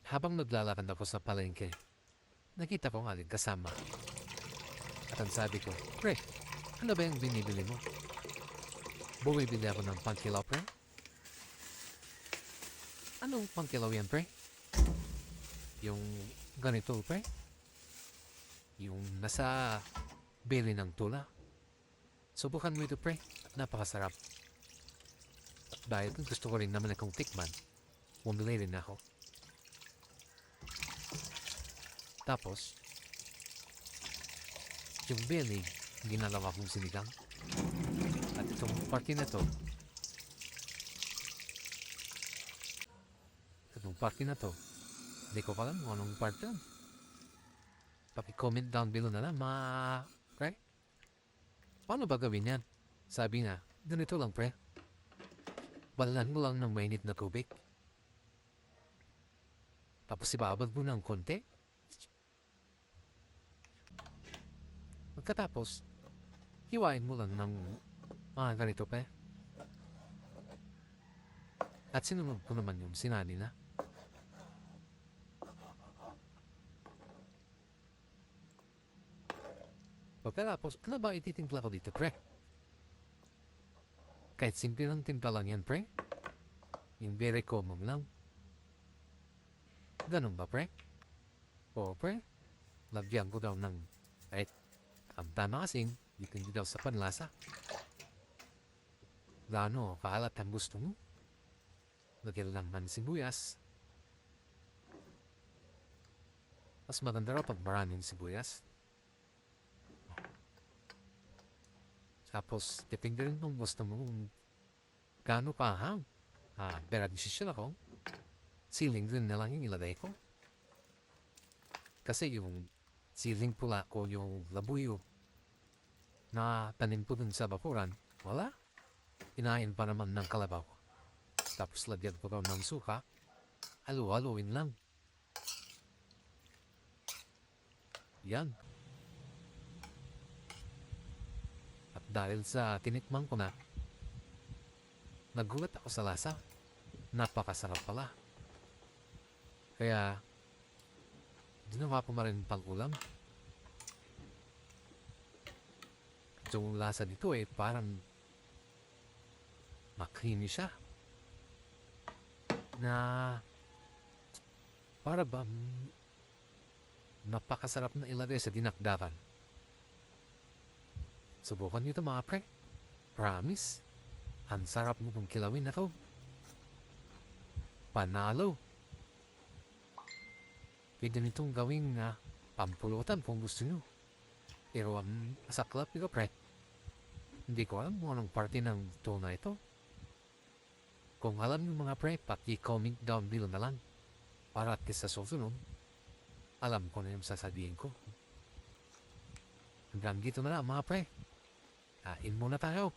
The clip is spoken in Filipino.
Habang naglalakad ako sa palengke, nakita ko ang aling kasama. At ang sabi ko, pre, ano ba yung binibili mo? Bumibili ako ng pangkilaw, pre? Anong pangkilaw yan, pre? Yung ganito, pre? Yung nasa bili ng tula. Subukan mo ito, pre. Napakasarap. Dahil gusto ko rin naman akong tikman, bumili rin ako. Tapos, yung belly, ginalawa kong sinigang. At itong party na to, hindi ko pa alam kung anong part yun. Paki-comment down below na lang, pre. Paano ba gawin yan? Sabi nga, ganito lang, pre. Balalan mo lang ng mainit na tubig. Tapos ibabad mo ng konti. Pagkatapos, hiwain mo lang ng mga ganito, pre. At sinunod ko naman yung sinani na. Pagkatapos, ano ba ititimpla ko dito, pre? Kahit simple lang timpla lang yan, pre. Yung very common lang. Ganun ba, pre? Oo, pre. Lagyan ko daw ng kahit ang tama kasing dito daw sa panlasa. Gano, kaalat ang gusto mo? Lagyan lang ng sibuyas. Mas maganda raw pag maraming sibuyas. Tapos, depende rin kung gusto mo kung gaano kahang. Pero decision ako, siling din na lang yung ilagay ko. Kasi yung siling pula ko, yung labuyo na tanim ko dun sa bakuran, wala. Inain pa naman ng kalabaw. Tapos lagyan ko daw ng suka, halo-haloin lang. Yan. At dahil sa tinikman ko na, nagulat ako sa lasa. Napakasarap pala. Kaya, ginawa ko na rin pang ulam. Yung lasa dito parang makrimi siya. Na para ba napakasarap na ilagay sa dinakdakan. Subukan nyo ito, mga pre. Promise. Ang sarap mo kung kilawin na to. Panalo. Pwede nitong gawing pampulutan kung gusto nyo. Pero ang masaklap nito, pre. Hindi ko alam kung anong parte ng tuna ito. Kung alam nyo, mga pre, paki-comment down below na lang. Para at sa susunod, alam ko na yung sasabihin ko. Hanggang dito na lang, mga pre. Kain muna tayo.